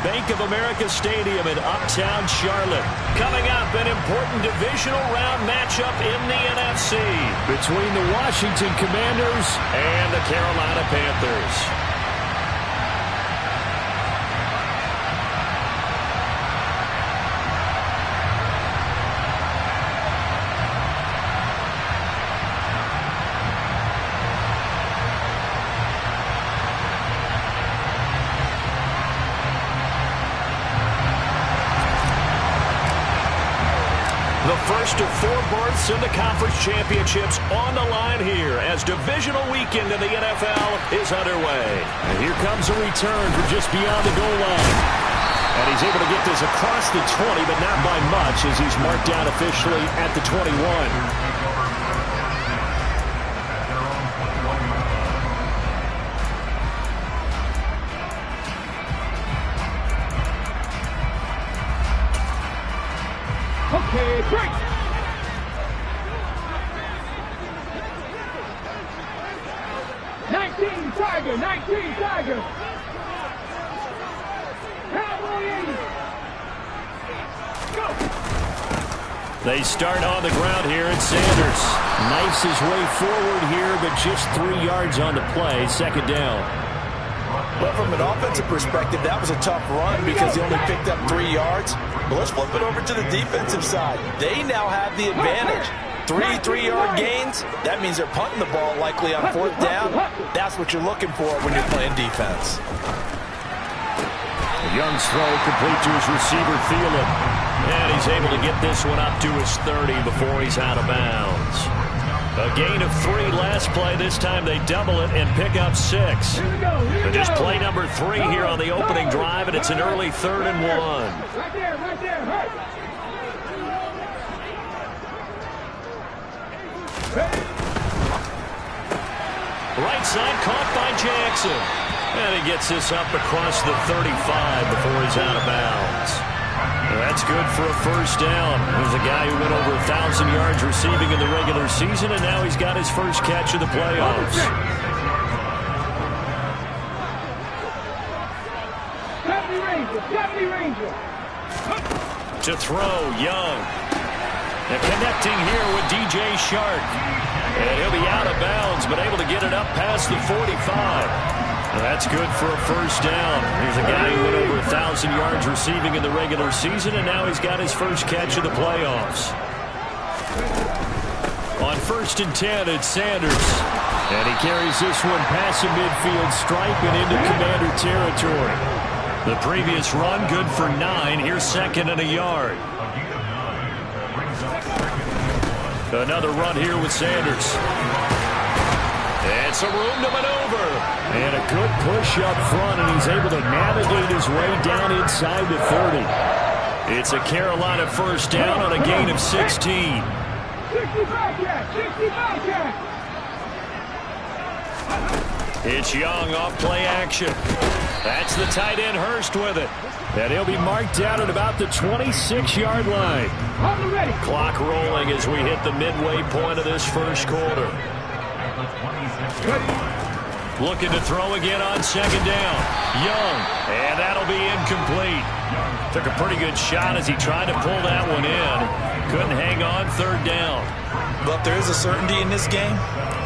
Bank of America Stadium in Uptown Charlotte. Coming up, an important divisional round matchup in the NFC between the Washington Commanders and the Carolina Panthers. The first of 4 berths in the conference championships on the line here as divisional weekend in the NFL is underway. And here comes a return from just beyond the goal line. And he's able to get this across the 20, but not by much as he's marked down officially at the 21. Okay, break! Tiger! 19 Tiger! Cowboys! Go! They start on the ground here, and Sanders knifes his way forward here, but just 3 yards on the play, second down. Well, from an offensive perspective, that was a tough run because he only picked up 3 yards. But let's flip it over to the defensive side. They now have the advantage. 3 3-yard gains, that means they're punting the ball likely on 4th down. That's what you're looking for when you're playing defense. Young's throw complete to his receiver, Thielen. And he's able to get this one up to his 30 before he's out of bounds. A gain of 3 last play. This time they double it and pick up 6. But just play number 3 here on the opening drive, and it's an early 3rd and 1. Right there, right there, hurt. Right side caught by Jackson. And he gets this up across the 35 before he's out of bounds. That's good for a first down. There's a guy who went over 1,000 yards receiving in the regular season, and now he's got his first catch of the playoffs. Deputy Ranger. To throw, Young. And connecting here with DJ Shark. And he'll be out of bounds, but able to get it up past the 45. That's good for a first down. Here's a guy who went over 1,000 yards receiving in the regular season, and now he's got his first catch of the playoffs. On 1st and 10, it's Sanders. And he carries this one past the midfield stripe and into Commander territory. The previous run, good for 9. Here's 2nd and a yard. Another run here with Sanders. And some room to maneuver. And a good push up front, and he's able to navigate his way down inside the 30. It's a Carolina first down on a gain of 16. 65 catch, 65 catch. It's Young off play action. That's the tight end Hurst with it. And he'll be marked down at about the 26-yard line. Clock rolling as we hit the midway point of this first quarter. Looking to throw again on 2nd down. Young, and that'll be incomplete. Took a pretty good shot as he tried to pull that one in. Couldn't hang on 3rd down. But there is a certainty in this game.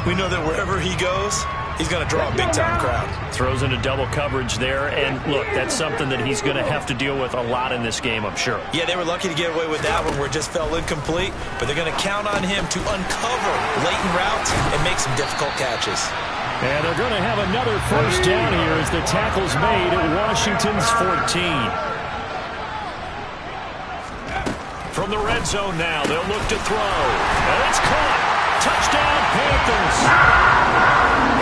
We know that wherever he goes, he's going to draw a big-time crowd. Throws into double coverage there, and look, that's something that he's going to have to deal with a lot in this game, I'm sure. Yeah, they were lucky to get away with that one where it just fell incomplete, but they're going to count on him to uncover latent routes and make some difficult catches. And they're going to have another first down here as the tackle's made at Washington's 14. From the red zone now, they'll look to throw. And it's caught. Touchdown, Panthers.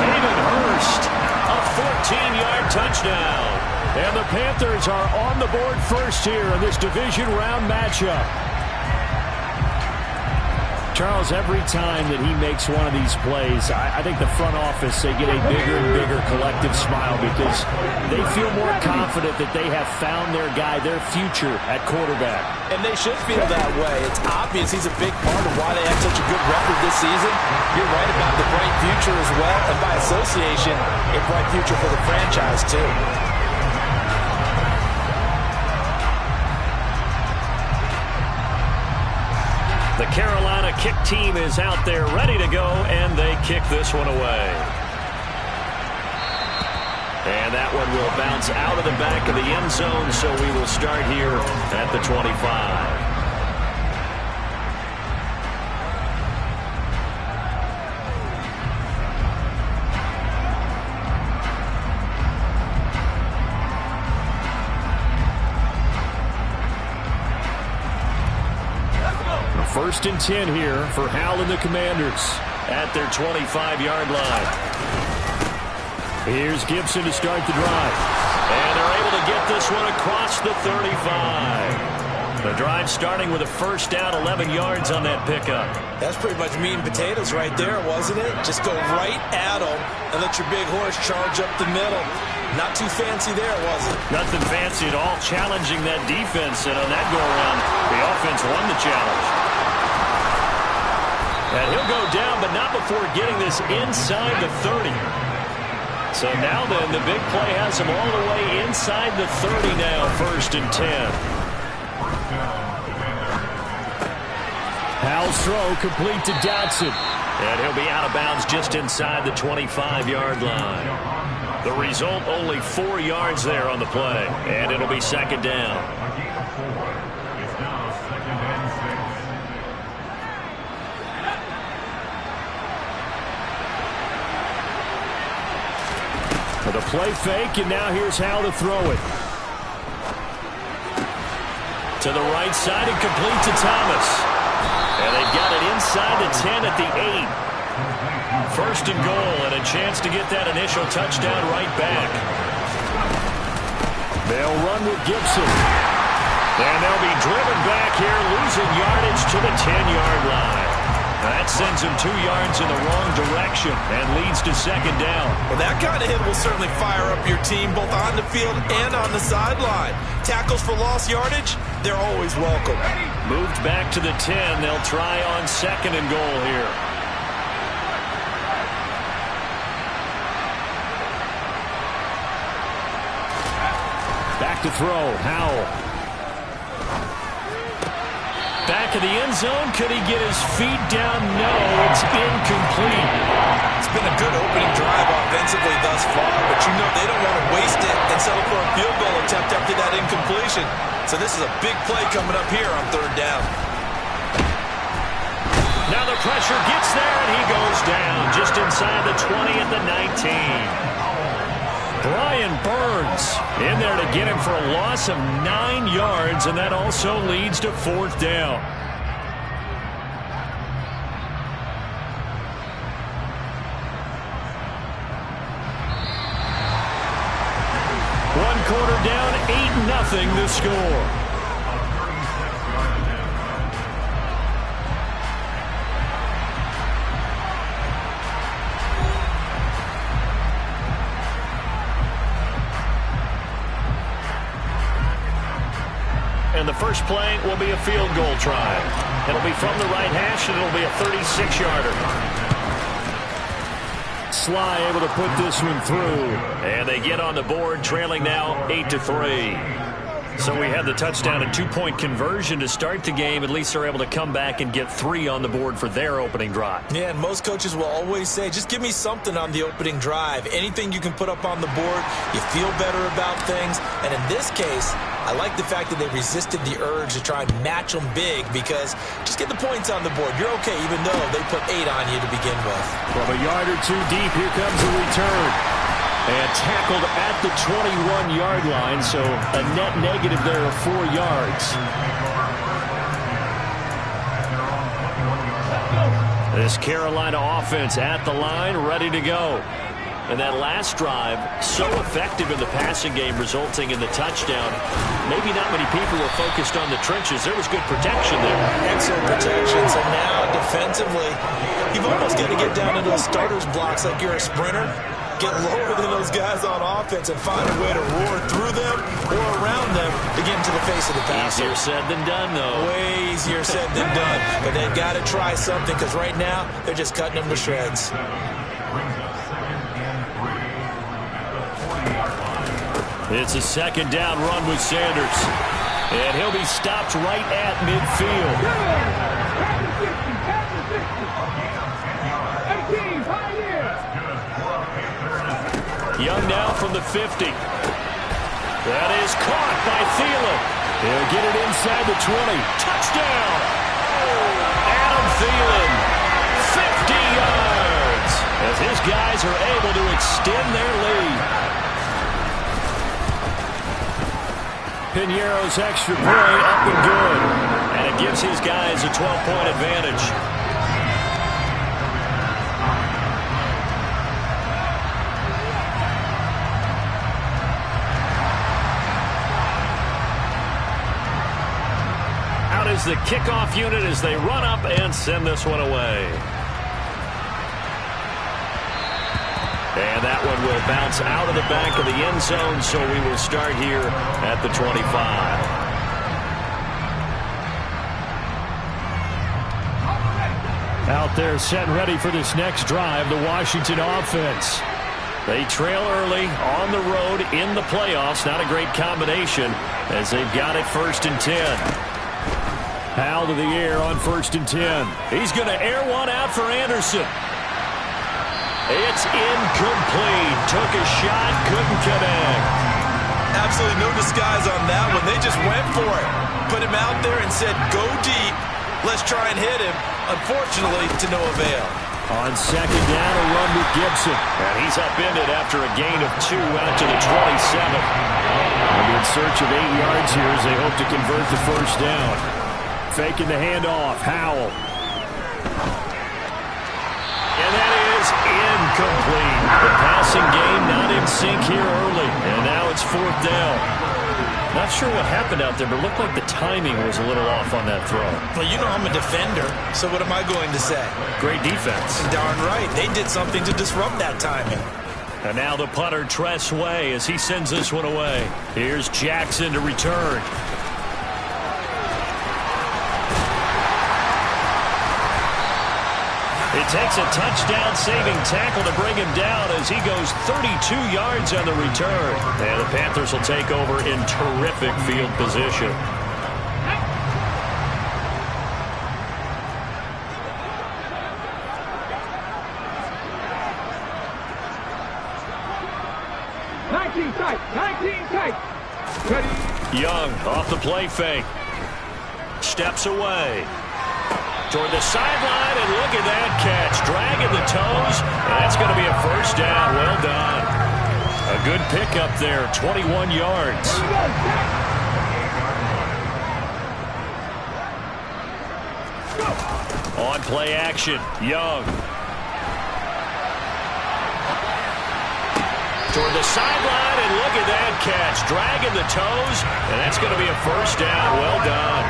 Hayden Hurst, a 14-yard touchdown. And the Panthers are on the board first here in this division round matchup. Charles, every time that he makes one of these plays, I think the front office, they get a bigger and bigger collective smile because they feel more confident that they have found their guy, their future at quarterback. And they should feel that way. It's obvious he's a big part of why they had such a good record this season. You're right about the bright future as well, and by association, a bright future for the franchise too. The Carolina kick team is out there ready to go, and they kick this one away. And that one will bounce out of the back of the end zone, so we will start here at the 25. First and 10 here for Howell and the Commanders at their 25-yard line. Here's Gibson to start the drive. And they're able to get this one across the 35. The drive starting with a first down, 11 yards on that pickup. That's pretty much meat and potatoes right there, wasn't it? Just go right at them and let your big horse charge up the middle. Not too fancy there, was it? Nothing fancy at all, challenging that defense. And on that go-around, the offense won the challenge. And he'll go down, but not before getting this inside the 30. So now then, the big play has him all the way inside the 30 now, first and 10. Howell's throw complete to Dotson. And he'll be out of bounds just inside the 25-yard line. The result, only 4 yards there on the play. And it'll be second down. The play fake, and now here's how to throw it. To the right side and complete to Thomas. And they've got it inside the 10 at the 8. First and goal, and a chance to get that initial touchdown right back. They'll run with Gibson. And they'll be driven back here, losing yardage to the 10-yard line. That sends him 2 yards in the wrong direction and leads to second down. Well, that kind of hit will certainly fire up your team both on the field and on the sideline. Tackles for lost yardage, they're always welcome. Moved back to the 10. They'll try on second and goal here. Back to throw, Howell. Back of the end zone. Could he get his feet down? No, it's incomplete. It's been a good opening drive offensively thus far, but you know they don't want to waste it and settle for a field goal attempt after that incompletion. So this is a big play coming up here on third down. Now the pressure gets there, and he goes down just inside the 20 at the 19. Brian Burns in there to get him for a loss of 9 yards, and that also leads to fourth down. One quarter down, 8-0 the score. And the first play will be a field goal try. It'll be from the right hash, and it'll be a 36-yarder. Sly able to put this one through. And they get on the board, trailing now 8-3. So we had the touchdown and 2-point conversion to start the game. At least they're able to come back and get 3 on the board for their opening drive. Yeah, and most coaches will always say, just give me something on the opening drive. Anything you can put up on the board, you feel better about things. And in this case, I like the fact that they resisted the urge to try and match them big, because just get the points on the board. You're okay, even though they put 8 on you to begin with. From a yard or two deep, here comes a return. And tackled at the 21-yard line, so a net negative there of 4 yards. This Carolina offense at the line, ready to go. And that last drive, so effective in the passing game, resulting in the touchdown. Maybe not many people were focused on the trenches. There was good protection there. Excellent protection. So now, defensively, you've almost got to get down into those starters blocks like you're a sprinter. Get lower than those guys on offense and find a way to roar through them or around them to get into the face of the passer. Easier said than done, though. Way easier said than done. But they've got to try something, because right now, they're just cutting them to shreds. It's a second down run with Sanders. And he'll be stopped right at midfield. Young now from the 50. That is caught by Thielen. He'll get it inside the 20. Touchdown! Adam Thielen, 50 yards, as his guys are able to extend their lead. Piñeiro's extra point up and good. And it gives his guys a 12-point advantage. Out is the kickoff unit as they run up and send this one away. And that one will bounce out of the back of the end zone, so we will start here at the 25. Out there set and ready for this next drive, the Washington offense. They trail early on the road in the playoffs. Not a great combination as they've got it 1st and 10. Howell to the air on 1st and 10. He's going to air one out for Anderson. It's incomplete. Took a shot, couldn't connect. Absolutely no disguise on that one. They just went for it. Put him out there and said, go deep. Let's try and hit him. Unfortunately, to no avail. On 2nd down, a run with Gibson. And he's upended after a gain of 2 out to the 27. And in search of 8 yards here as they hope to convert the 1st down. Faking the handoff, Howell. And that is incomplete. The passing game not in sync here early. And now it's 4th down. Not sure what happened out there, but it looked like the timing was a little off on that throw. Well, you know I'm a defender, so what am I going to say? Great defense. Darn right. They did something to disrupt that timing. And now the punter, Tress Way, as he sends this one away. Here's Jackson to return. It takes a touchdown-saving tackle to bring him down as he goes 32 yards on the return. And the Panthers will take over in terrific field position. Young off the play fake. Steps away. Toward the sideline, and look at that catch. Dragging the toes, and that's going to be a 1st down. Well done. A good pickup there, 21 yards. On play action, Young. Toward the sideline, and look at that catch. Dragging the toes, and that's going to be a 1st down. Well done.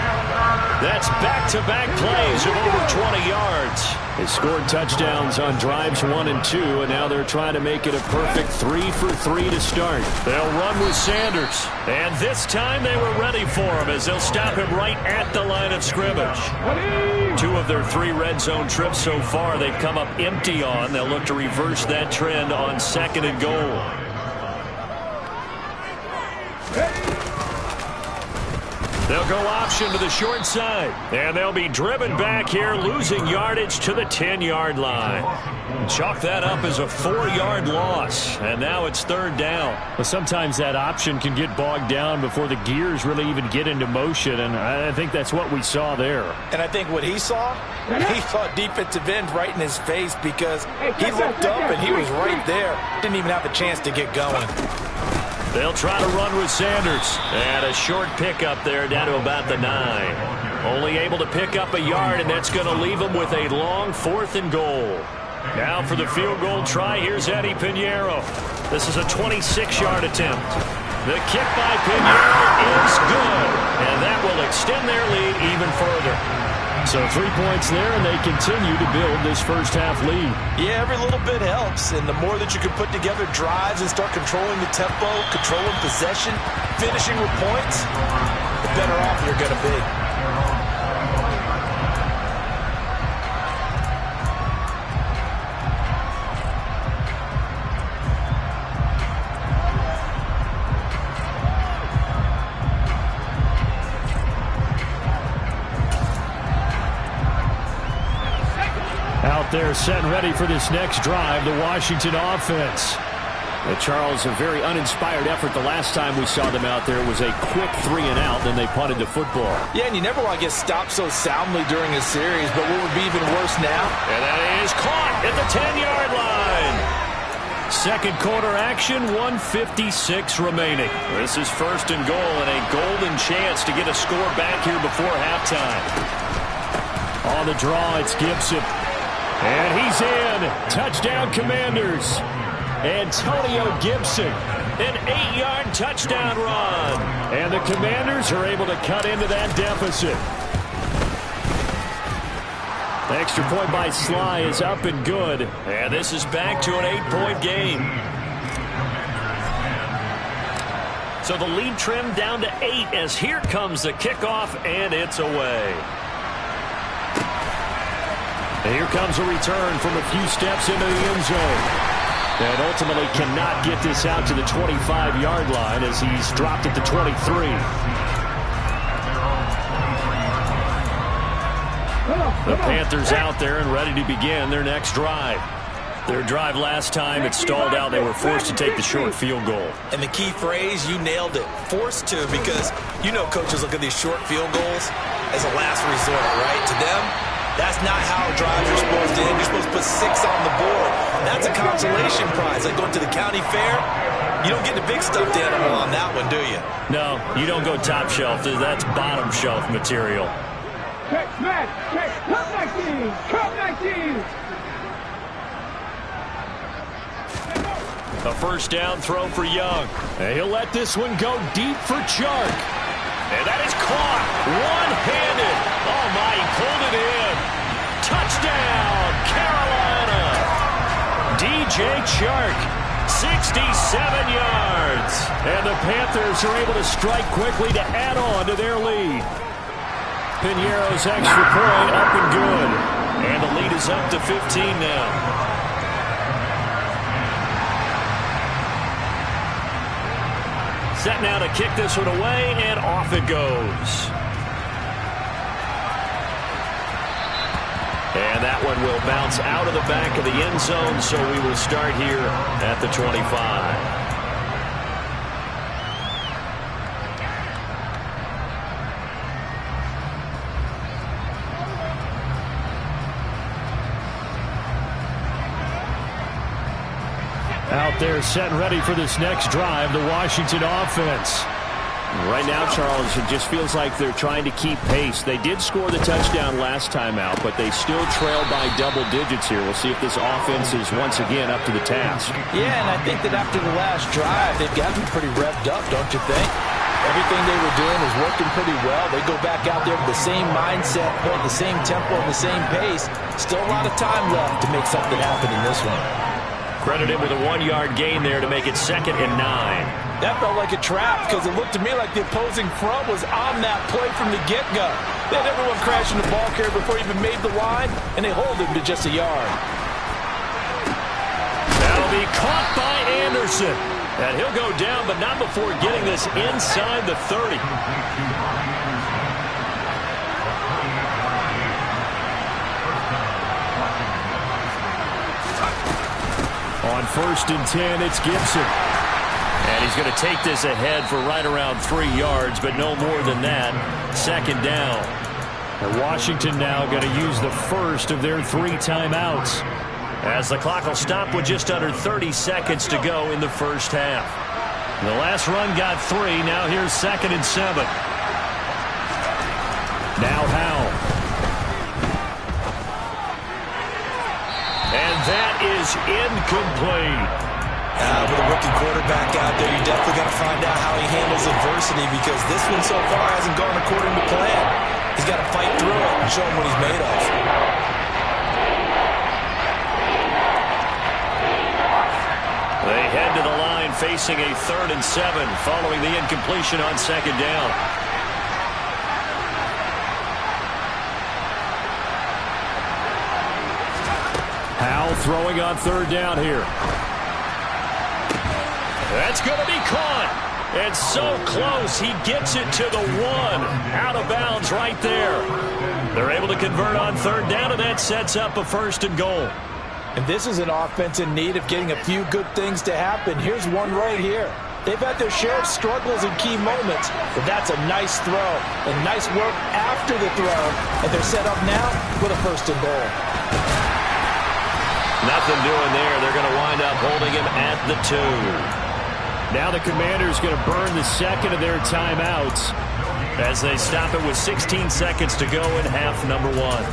That's back-to-back plays of over 20 yards. They scored touchdowns on drives 1 and 2, and now they're trying to make it a perfect 3 for 3 to start. They'll run with Sanders, and this time they were ready for him as they'll stop him right at the line of scrimmage. 2 of their 3 red zone trips so far they've come up empty on. They'll look to reverse that trend on 2nd and goal. They'll go option to the short side. And they'll be driven back here, losing yardage to the 10-yard line. Chalk that up as a 4-yard loss. And now it's 3rd down. Well, sometimes that option can get bogged down before the gears really even get into motion. And I think that's what we saw there. And I think what he saw defensive end right in his face because he looked up and he was right there. Didn't even have a chance to get going. They'll try to run with Sanders. And a short pickup there down to about the 9. Only able to pick up a yard, and that's going to leave them with a long 4th and goal. Now for the field goal try, here's Eddie Piñeiro. This is a 26-yard attempt. The kick by Piñeiro is good, and that will extend their lead even further. So 3 points there, and they continue to build this first-half lead. Yeah, every little bit helps, and the more that you can put together drives and start controlling the tempo, controlling possession, finishing with points, the better off you're going to be. Out there set and ready for this next drive, the Washington offense. Charles, a very uninspired effort the last time we saw them out there. It was a quick 3-and-out, then they punted the football. Yeah, and you never want to get stopped so soundly during a series, but what would be even worse now? And that is caught at the 10-yard line. Second quarter action, 1:56 remaining. This is first and goal and a golden chance to get a score back here before halftime. On the draw, it's Gibson. And he's in. Touchdown, Commanders. Antonio Gibson, an 8-yard touchdown run. And the Commanders are able to cut into that deficit. The extra point by Sly is up and good. And this is back to an 8-point game. So the lead trimmed down to 8 as here comes the kickoff, and it's away. And here comes a return from a few steps into the end zone. And ultimately cannot get this out to the 25-yard line as he's dropped at the 23. The Panthers out there and ready to begin their next drive. Their drive last time, it stalled out. They were forced to take the short field goal. And the key phrase, you nailed it. Forced to, because you know coaches look at these short field goals as a last resort, right? To them, that's not how drives are supposed to end. You're supposed to put 6 on the board. That's a consolation prize. Like going to the county fair, you don't get the big stuffed animal on that one, do you? No, you don't go top shelf. That's bottom shelf material. Check, smash, check, come 19, come 19. A first down throw for Young. And he'll let this one go deep for Chark. And that is caught one-handed. Oh, my, he pulled it in. Touchdown, Carolina. DJ Chark, 67 yards. And the Panthers are able to strike quickly to add on to their lead. Piñeiro's extra point up and good. And the lead is up to 15 now. Set now to kick this one away, and off it goes. And that one will bounce out of the back of the end zone, so we will start here at the 25. Out there set and ready for this next drive, the Washington offense. Right now, Charles, it just feels like they're trying to keep pace. They did score the touchdown last time out, but they still trail by double digits here. We'll see if this offense is once again up to the task. Yeah, and I think that after the last drive, they've got to be pretty revved up, don't you think? Everything they were doing was working pretty well. They go back out there with the same mindset, playing the same tempo and the same pace. Still a lot of time left to make something happen in this one. Credited with a 1-yard gain there to make it 2nd and 9. That felt like a trap because it looked to me like the opposing front was on that play from the get-go. They had everyone crashing the ball carrier before he even made the line, and they hold him to just a yard. That'll be caught by Anderson. And he'll go down, but not before getting this inside the 30. On 1st and 10, it's Gibson. And he's going to take this ahead for right around 3 yards, but no more than that. 2nd down. And Washington now going to use the first of their 3 timeouts, as the clock will stop with just under 30 seconds to go in the first half. The last run got 3. Now here's 2nd and 7. Now Howell. And that is incomplete. With a rookie quarterback out there, you definitely got to find out how he handles adversity, because this one so far hasn't gone according to plan. He's got to fight through it and show him what he's made of. They head to the line facing a 3rd and 7 following the incompletion on 2nd down. Howell throwing on 3rd down here. That's going to be caught. And so close, he gets it to the 1. Out of bounds right there. They're able to convert on third down, and that sets up a 1st and goal. And this is an offense in need of getting a few good things to happen. Here's one right here. They've had their share of struggles in key moments, but that's a nice throw and nice work after the throw. And they're set up now with a 1st and goal. Nothing doing there. They're going to wind up holding him at the 2. Now the Commanders going to burn the second of their timeouts as they stop it with 16 seconds to go in half number 1.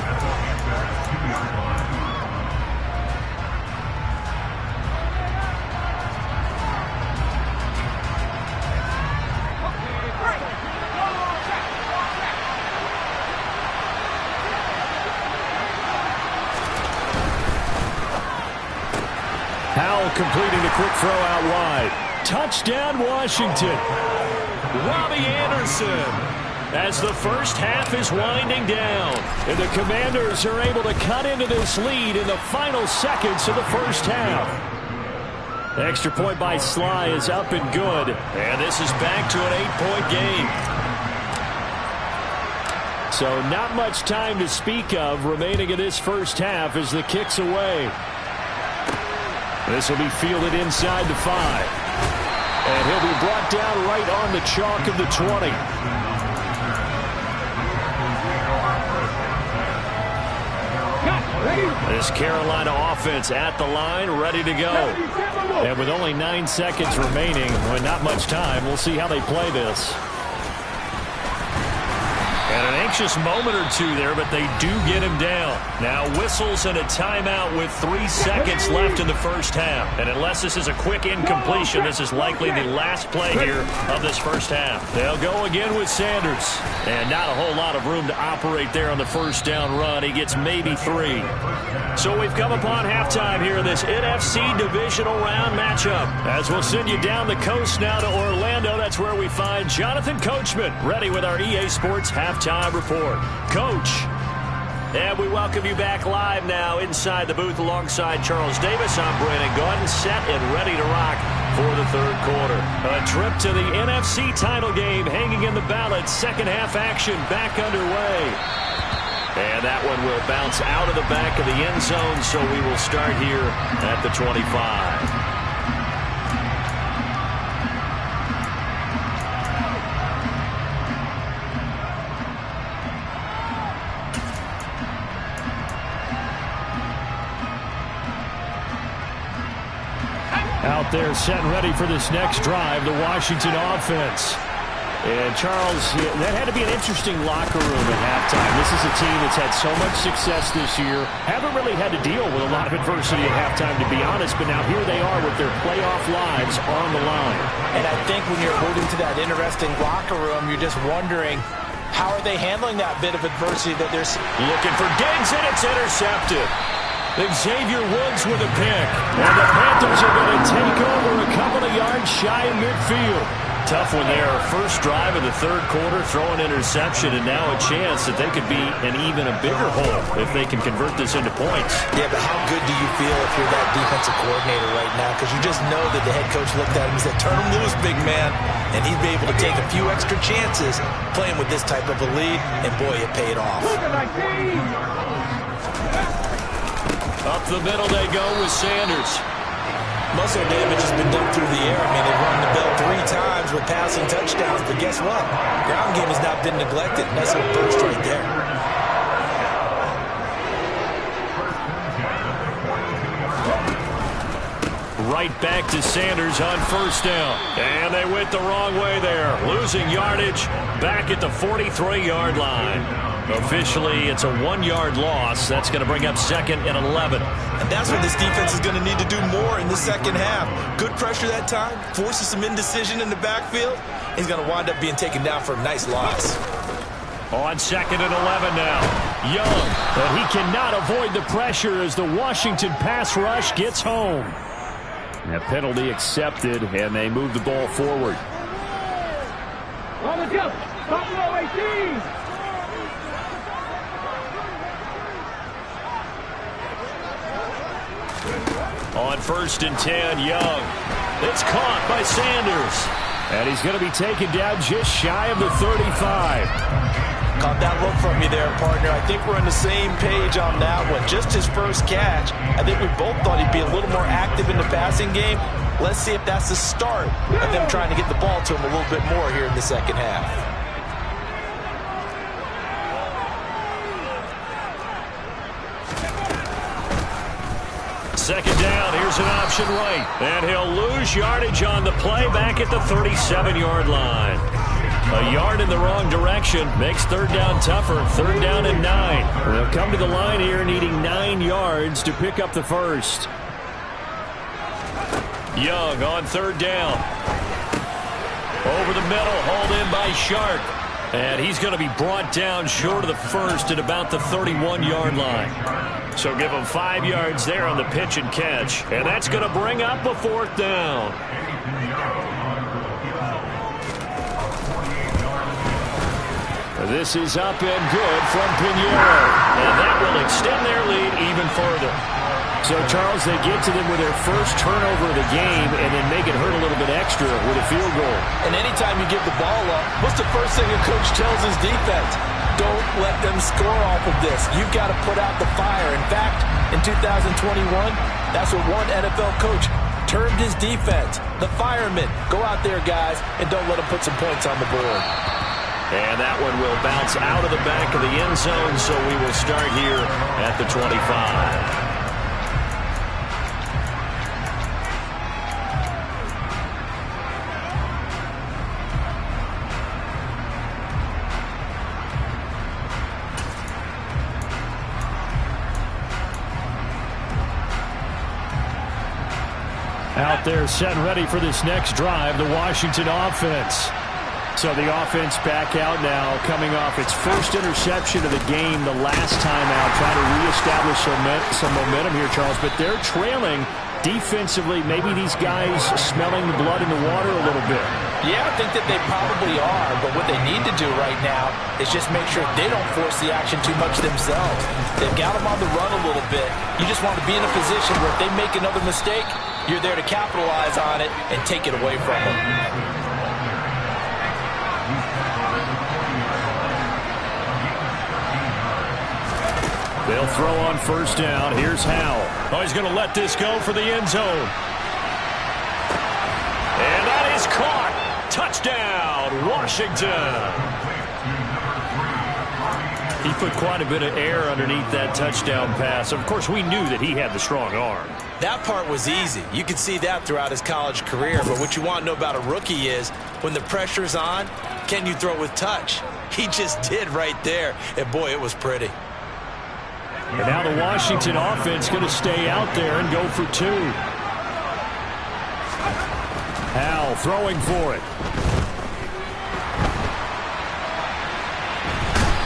Completing the quick throw out wide. Touchdown, Washington. Robbie Anderson. As the first half is winding down. And the Commanders are able to cut into this lead in the final seconds of the first half. The extra point by Sly is up and good. And this is back to an 8-point game. So not much time to speak of remaining in this first half as the kick's away. This will be fielded inside the 5. And he'll be brought down right on the chalk of the 20. This Carolina offense at the line, ready to go. And with only 9 seconds remaining, with not much time, we'll see how they play this. And an anxious moment or two there, but they do get him down. Now whistles and a timeout with 3 seconds left in the first half. And unless this is a quick incompletion, this is likely the last play here of this first half. They'll go again with Sanders. And not a whole lot of room to operate there on the first down run. He gets maybe 3. So we've come upon halftime here in this NFC divisional round matchup. As we'll send you down the coast now to Orlando, that's where we find Jonathan Coachman, ready with our EA Sports halftime report. Coach. And we welcome you back live now inside the booth alongside Charles Davis. I'm Brandon Gaudin, set and ready to rock for the third quarter. A trip to the NFC title game hanging in the balance. Second half action back underway. And that one will bounce out of the back of the end zone, so we will start here at the 25. Out there set and ready for this next drive, the Washington offense. And Charles, that had to be an interesting locker room at halftime. This is a team that's had so much success this year. Haven't really had to deal with a lot of adversity at halftime, to be honest. But now here they are with their playoff lives on the line. And I think when you're put into that interesting locker room, you're just wondering, how are they handling that bit of adversity that they're looking for Diggs, and it's intercepted. Xavier Woods with a pick. And the Panthers are going to take over a couple of yards shy of midfield. Tough one there. First drive of the third quarter, throw an interception, and now a chance that they could be in even a bigger hole if they can convert this into points. Yeah, but how good do you feel if you're that defensive coordinator right now? Because you just know that the head coach looked at him and said, turn him loose, big man. And he'd be able to take a few extra chances playing with this type of a lead, and boy, it paid off. Up the middle they go with Sanders. Muscle damage has been done through the air. I mean, they've rung the bell 3 times with passing touchdowns, but guess what? Ground game has not been neglected. Nice little burst right there. Right back to Sanders on first down. And they went the wrong way there. Losing yardage back at the 43-yard line. Officially, it's a 1-yard loss. That's going to bring up 2nd and 11. And that's what this defense is going to need to do more in the second half. Good pressure that time, forces some indecision in the backfield. He's going to wind up being taken down for a nice loss. On 2nd and 11 now. Young, but he cannot avoid the pressure as the Washington pass rush gets home. That penalty accepted, and they move the ball forward. On the jump, Buffalo 18. On 1st and 10, Young. It's caught by Sanders. And he's going to be taken down just shy of the 35. Caught that look from you there, partner. I think we're on the same page on that one. Just his first catch. I think we both thought he'd be a little more active in the passing game. Let's see if that's the start of them trying to get the ball to him a little bit more here in the second half. Second down, here's an option right. And he'll lose yardage on the play back at the 37-yard line. A yard in the wrong direction makes third down tougher. Third down and 9. They'll come to the line here needing 9 yards to pick up the first. Young on third down. Over the middle, hauled in by Shark. And he's going to be brought down short of the first at about the 31-yard line. So give him 5 yards there on the pitch and catch. And that's going to bring up a fourth down. This is up and good from Pinheiro. And that will extend their lead even further. So, Charles, they get to them with their first turnover of the game and then make it hurt a little bit extra with a field goal. And anytime you give the ball up, what's the first thing a coach tells his defense? Don't let them score off of this. You've got to put out the fire. In fact, in 2021, that's what one NFL coach termed his defense. The firemen. Go out there, guys, and don't let them put some points on the board. And that one will bounce out of the back of the end zone, so we will start here at the 25. Out there set and ready for this next drive, the Washington offense. So the offense back out now, coming off its first interception of the game the last time out, trying to reestablish some momentum here, Charles. But they're trailing defensively. Maybe these guys smelling the blood in the water a little bit. Yeah, I think that they probably are. But what they need to do right now is just make sure they don't force the action too much themselves. They've got them on the run a little bit. You just want to be in a position where if they make another mistake, you're there to capitalize on it and take it away from them. They'll throw on first down. Here's Howell. Oh, he's going to let this go for the end zone. And that is caught. Touchdown, Washington. He put quite a bit of air underneath that touchdown pass. Of course, we knew that he had the strong arm. That part was easy. You could see that throughout his college career. But what you want to know about a rookie is when the pressure's on, can you throw with touch? He just did right there. And, boy, it was pretty. And now the Washington offense going to stay out there and go for 2. Howell throwing for it.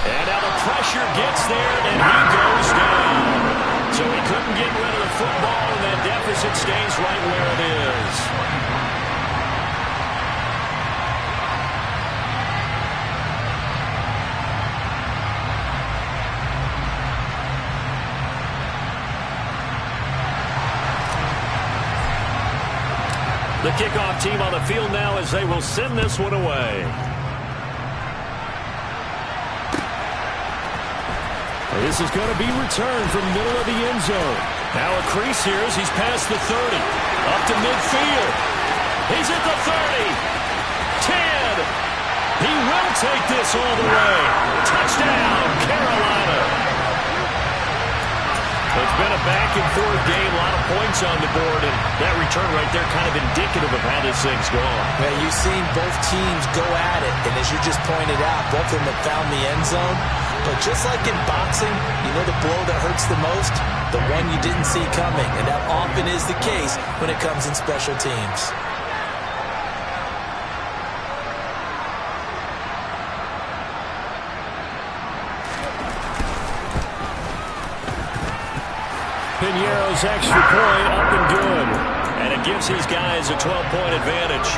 And now the pressure gets there, and he goes down. So he couldn't get rid of the football, and that deficit stays right where it is. The kickoff team on the field now as they will send this one away. This is going to be returned from middle of the end zone. Now a crease here as he's past the 30. Up to midfield. He's at the 30. 10. He will take this all the way. Touchdown, Carolina. It's been a back-and-forth game, a lot of points on the board, and that return right there kind of indicative of how this thing's going. Well, you've seen both teams go at it, and as you just pointed out, both of them have found the end zone. But just like in boxing, you know the blow that hurts the most? The one you didn't see coming, and that often is the case when it comes in special teams. Pinheiro's extra point up and good. And it gives these guys a 12-point advantage.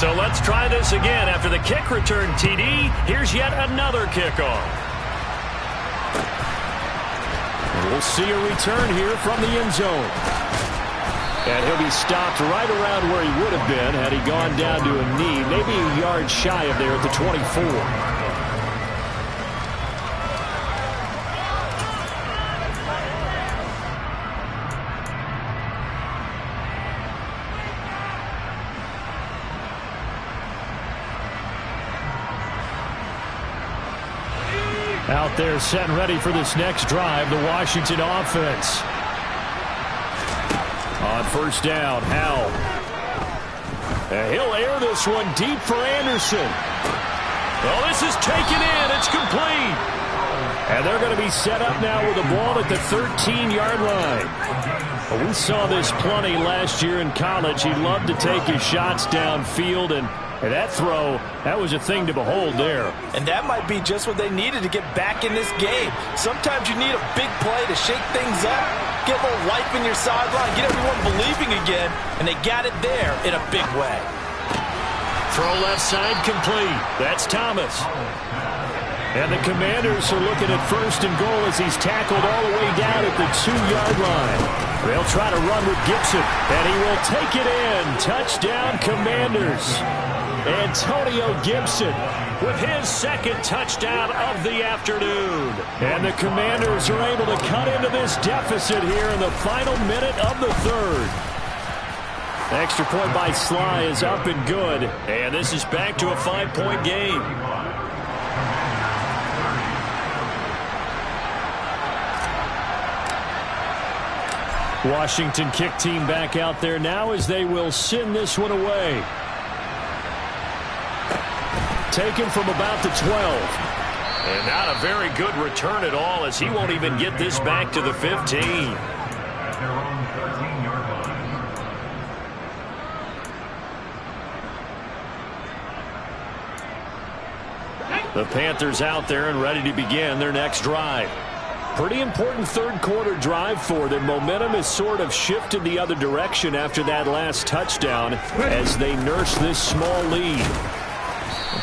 So let's try this again. After the kick return TD, here's yet another kickoff. We'll see a return here from the end zone. And he'll be stopped right around where he would have been had he gone down to a knee, maybe a yard shy of there at the 24. Out there set and ready for this next drive, the Washington offense. On first down, Howell. And he'll air this one deep for Anderson. Well, this is taken in. It's complete. And they're going to be set up now with the ball at the 13-yard line. Well, we saw this plenty last year in college. He loved to take his shots downfield, and that throw, that was a thing to behold there. And that might be just what they needed to get back in this game. Sometimes you need a big play to shake things up, get a little life in your sideline, get everyone believing again, and they got it there in a big way. Throw left side complete. That's Thomas. And the Commanders are looking at first and goal as he's tackled all the way down at the 2-yard line. They'll try to run with Gibson, and he will take it in. Touchdown, Commanders. Antonio Gibson with his second touchdown of the afternoon. And the Commanders are able to cut into this deficit here in the final minute of the third. Extra point by Sly is up and good. And this is back to a 5-point game. Washington kick team back out there now as they will send this one away. Taken from about the 12. And not a very good return at all as he won't even get this back to the 15. The Panthers out there and ready to begin their next drive. Pretty important third quarter drive for them. Momentum has sort of shifted the other direction after that last touchdown as they nurse this small lead.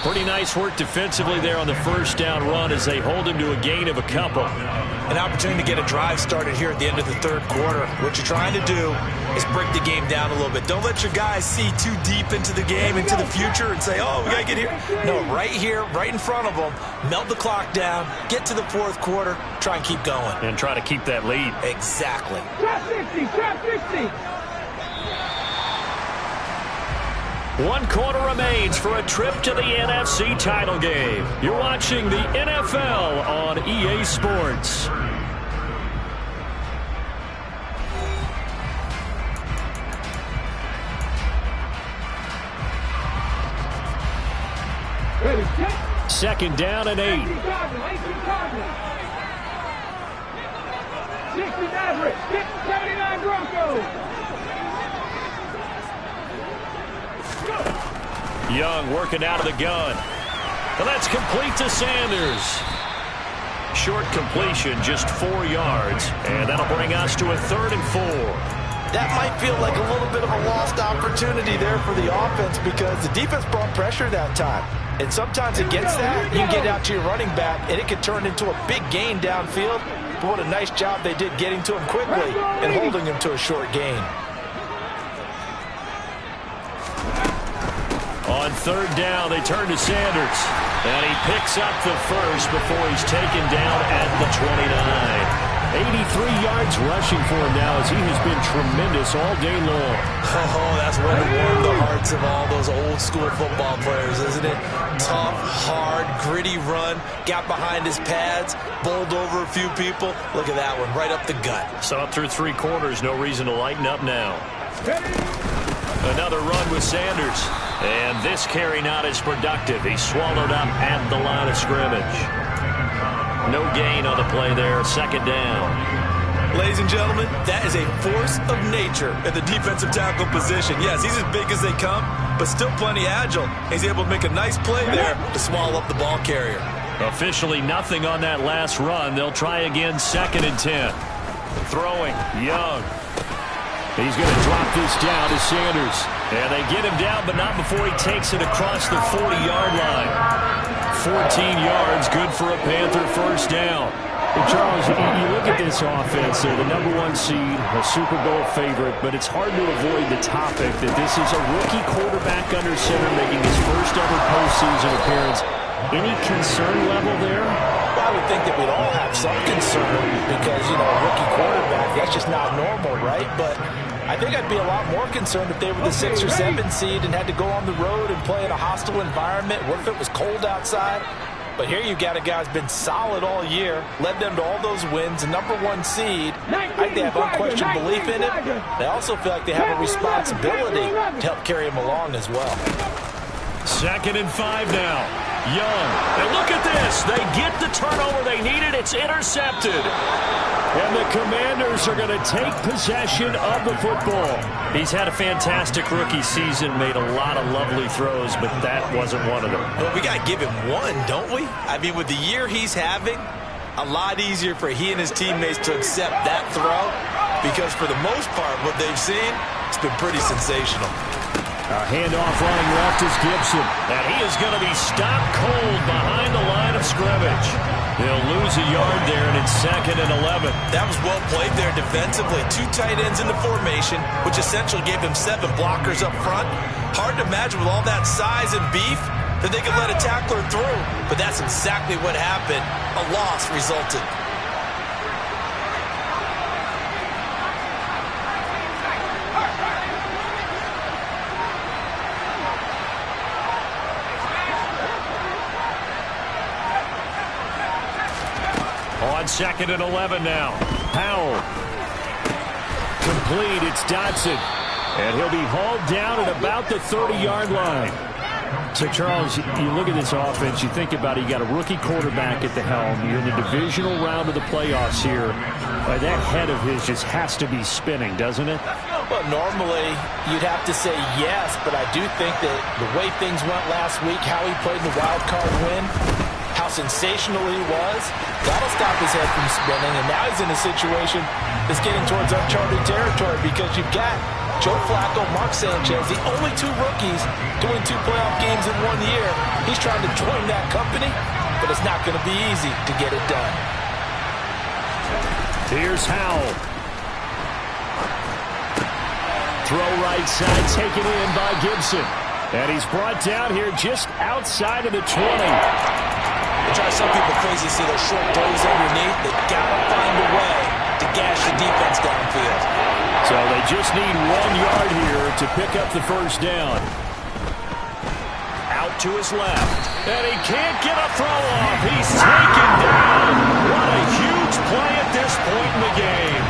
Pretty nice work defensively there on the first down run as they hold him to a gain of a couple. An opportunity to get a drive started here at the end of the third quarter. What you're trying to do is break the game down a little bit. Don't let your guys see too deep into the game, into the future, and say, oh, we got to get here. No, right here, right in front of them, melt the clock down, get to the fourth quarter, try and keep going. And try to keep that lead. Exactly. Trap 60, trap 60. 1 quarter remains for a trip to the NFC title game. You're watching the NFL on EA Sports. Ready, set. Second down and 8. 60 Mavericks, 79 Broncos. Young working out of the gun. And that's complete to Sanders. Short completion, just 4 yards. And that'll bring us to a 3rd and 4. That might feel like a little bit of a lost opportunity there for the offense because the defense brought pressure that time. And sometimes against that, you can get out to your running back, and it can turn into a big gain downfield. But what a nice job they did getting to him quickly and holding him to a short gain. On 3rd down, they turn to Sanders. And he picks up the first before he's taken down at the 29. 83 yards rushing for him now as he has been tremendous all day long. Oh, that's one to warm the hearts of all those old school football players, isn't it? Tough, hard, gritty run. Got behind his pads, bowled over a few people. Look at that one, right up the gut. So up through 3 quarters, no reason to lighten up now. Another run with Sanders. And this carry not as productive. He's swallowed up at the line of scrimmage. No gain on the play there. 2nd down. Ladies and gentlemen, that is a force of nature at the defensive tackle position. Yes, he's as big as they come, but still plenty agile. He's able to make a nice play there to swallow up the ball carrier. Officially nothing on that last run. They'll try again 2nd and 10. Throwing, Young. He's going to drop this down to Sanders. And they get him down, but not before he takes it across the 40-yard line. 14 yards, good for a Panther first down. Hey, Charles, you look at this offense, they're the #1 seed, a Super Bowl favorite, but it's hard to avoid the topic that this is a rookie quarterback under center making his first ever postseason appearance. Any concern level there? Well, I would think that we'd all have some concern because, you know, a rookie quarterback, that's just not normal, right? But I think I'd be a lot more concerned if they were the 6 or 7 seed and had to go on the road and play in a hostile environment. What if it was cold outside? But here you got a guy who's been solid all year, led them to all those wins, a #1 seed. I think they have unquestioned belief in him. They also feel like they have a responsibility to help carry him along as well. 2nd and 5 now. Young. And look at this. They get the turnover they needed. It's intercepted. And the Commanders are going to take possession of the football. He's had a fantastic rookie season, made a lot of lovely throws, but that wasn't one of them. Well, we got to give him one, don't we? I mean, with the year he's having, a lot easier for he and his teammates to accept that throw because for the most part, what they've seen, it's been pretty sensational. A handoff running left is Gibson. And he is going to be stopped cold behind the line of scrimmage. They'll lose a yard there, and it's 2nd and 11. That was well played there defensively. 2 tight ends in the formation, which essentially gave them 7 blockers up front. Hard to imagine with all that size and beef that they could let a tackler through. But that's exactly what happened. A loss resulted. On 2nd and 11 now. Powell. Complete. It's Dotson. And he'll be hauled down at about the 30-yard line. So, Charles, you look at this offense, you think about it, you got a rookie quarterback at the helm. You're in the divisional round of the playoffs here. That head of his just has to be spinning, doesn't it? Well, normally you'd have to say yes, but I do think that the way things went last week, how he played the wild card win, how sensational he was, that'll stop his head from spinning. And now he's in a situation that's getting towards uncharted territory because you've got Joe Flacco, Mark Sanchez, the only 2 rookies to win 2 playoff games in 1 year. He's trying to join that company, but it's not going to be easy to get it done. Here's Howell. Throw right side, taken in by Gibson. And he's brought down here just outside of the 20. They try some people crazy see those short throws underneath. They got to find a way to gash the defense downfield. So they just need 1 yard here to pick up the first down. Out to his left. And he can't get a throw off. He's taken down. What a huge play at this point in the game.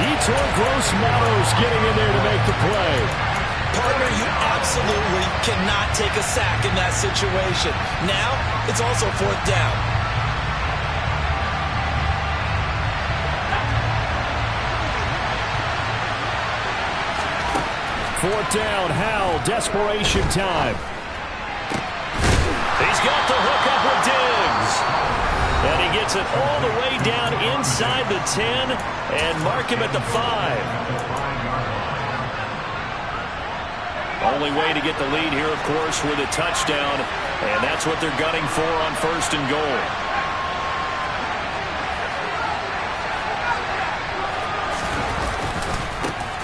Yetur Gross-Matos getting in there to make the play. Partner, you absolutely cannot take a sack in that situation. Now, it's also 4th down. Fourth down, Howell, desperation time. He's got the hook up with Diggs. And he gets it all the way down inside the 10 and mark him at the 5. Only way to get the lead here, of course, with a touchdown. And that's what they're gunning for on 1st and goal.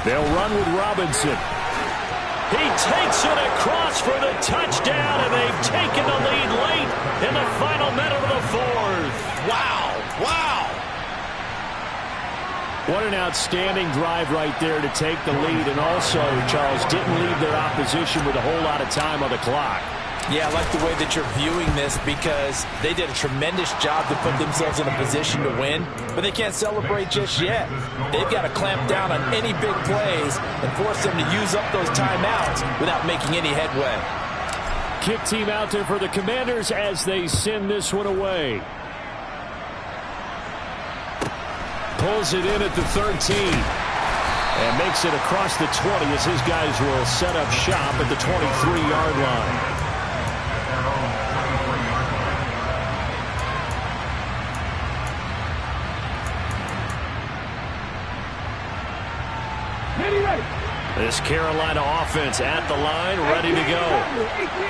They'll run with Robinson. He takes it across for the touchdown, and they've taken the lead late in the final minute of the 4th. Wow, wow. What an outstanding drive right there to take the lead, and also, Charles, didn't leave their opposition with a whole lot of time on the clock. Yeah, I like the way that you're viewing this because they did a tremendous job to put themselves in a position to win, but they can't celebrate just yet. They've got to clamp down on any big plays and force them to use up those timeouts without making any headway. Kick team out there for the Commanders as they send this one away. Pulls it in at the 13 and makes it across the 20 as his guys will set up shop at the 23-yard line. This Carolina offense at the line, ready to go.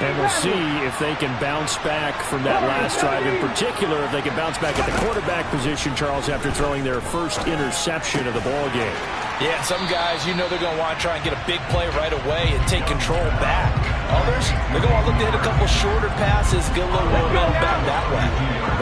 And we'll see if they can bounce back from that last drive. In particular, if they can bounce back at the quarterback position, Charles, after throwing their first interception of the ball game. Yeah, some guys, you know they're going to want to try and get a big play right away and take control back. Others, they're going to look to hit a couple shorter passes, get a little momentum back that way.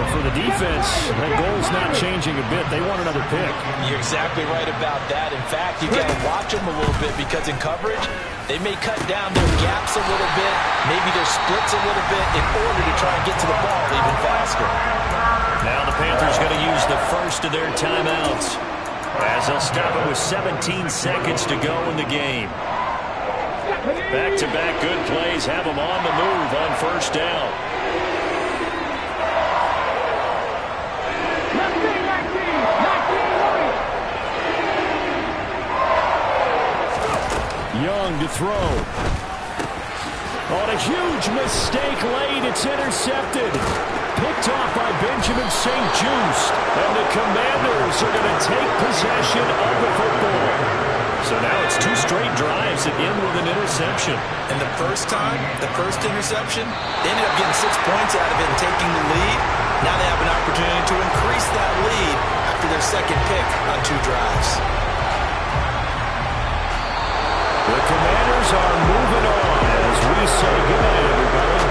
But for the defense, that goal's not changing a bit. They want another pick. You're exactly right about that. In fact, you got to watch them a little bit because in coverage, they may cut down their gaps a little bit, maybe their splits a little bit in order to try and get to the ball even faster. Now the Panthers going to use the first of their timeouts, as they'll stop it with 17 seconds to go in the game. Back-to-back good plays have them on the move on first down. Young to throw. On a huge mistake late, it's intercepted. Picked off by Benjamin St-Juste. And the Commanders are going to take possession of the football. So now it's 2 straight drives that end with an interception. And the first time, the first interception, they ended up getting 6 points out of it and taking the lead. Now they have an opportunity to increase that lead after their second pick on 2 drives. The Commanders are moving on as we say goodnight, everybody.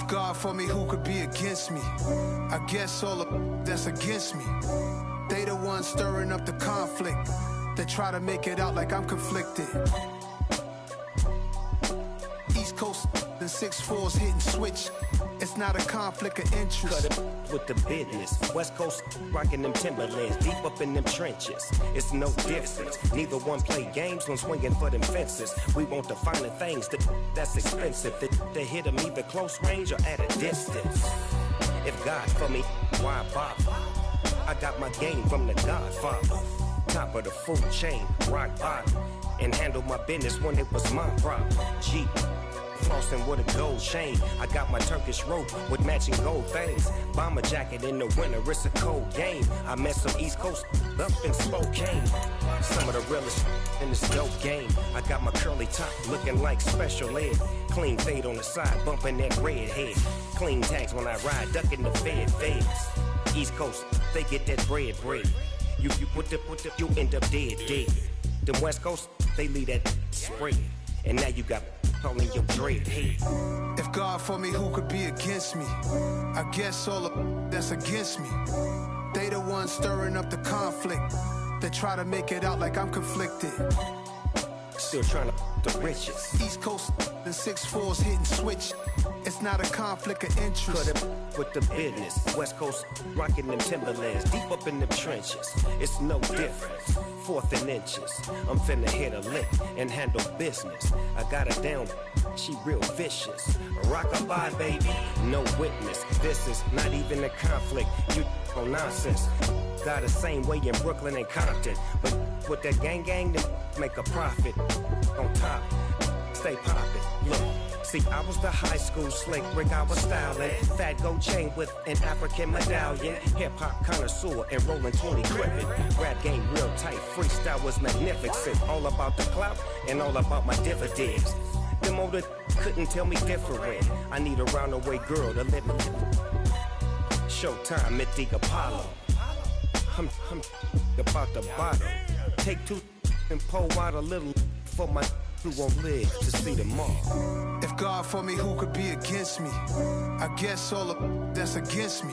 God for me, who could be against me? I guess all of that's against me. They the ones stirring up the conflict. They try to make it out like I'm conflicted. East Coast, the 6'4's hitting switch. It's not a conflict of interest. Cut it with the business. West Coast rocking them Timberlands, deep up in them trenches. It's no difference. Neither one play games when swinging for them fences. We want the finer things that's expensive. They hit them either close range or at a distance. If God for me, why bother? I got my game from the Godfather. Top of the food chain, rock bottom. And handle my business when it was my problem. G. Flossing with a gold chain. I got my Turkish rope with matching gold things. Bomber jacket in the winter, it's a cold game. I met some East Coast up in Spokane. Some of the realest in this dope game. I got my curly top looking like special ed. Clean fade on the side, bumping that red head. Clean tags when I ride, ducking the feds. East Coast, they get that bread. You you end up dead. Them West Coast, they leave that spread. And now you got calling your dread head. If God for me, who could be against me? I guess all of that's against me. They the ones stirring up the conflict. They try to make it out like I'm conflicted. Still trying to the riches. East Coast, the 6'4's hitting switch. It's not a conflict of interest. Cut it with the business. West Coast rocking them Timberlands, deep up in them trenches. It's no difference. 4th and inches. I'm finna hit a lick and handle business. I got her down, she real vicious. Rock-a-bye, baby, no witness. This is not even a conflict. You on nonsense. Got the same way in Brooklyn and Compton. But with that gang, they make a profit on top. stay poppin'. Look, see, I was the high school slick Rick, I was styling. Fat gold chain with an African medallion. Hip-hop connoisseur and rolling 20 cribbin'. Rap game real tight, freestyle was magnificent. All about the clout and all about my dividends. Them older couldn't tell me different. I need a roundaway girl to live with. Showtime at the Apollo. I'm about the bottom. Take two and pour out a little for my who won't live to see tomorrow. If God for me, who could be against me? I guess all of that's against me.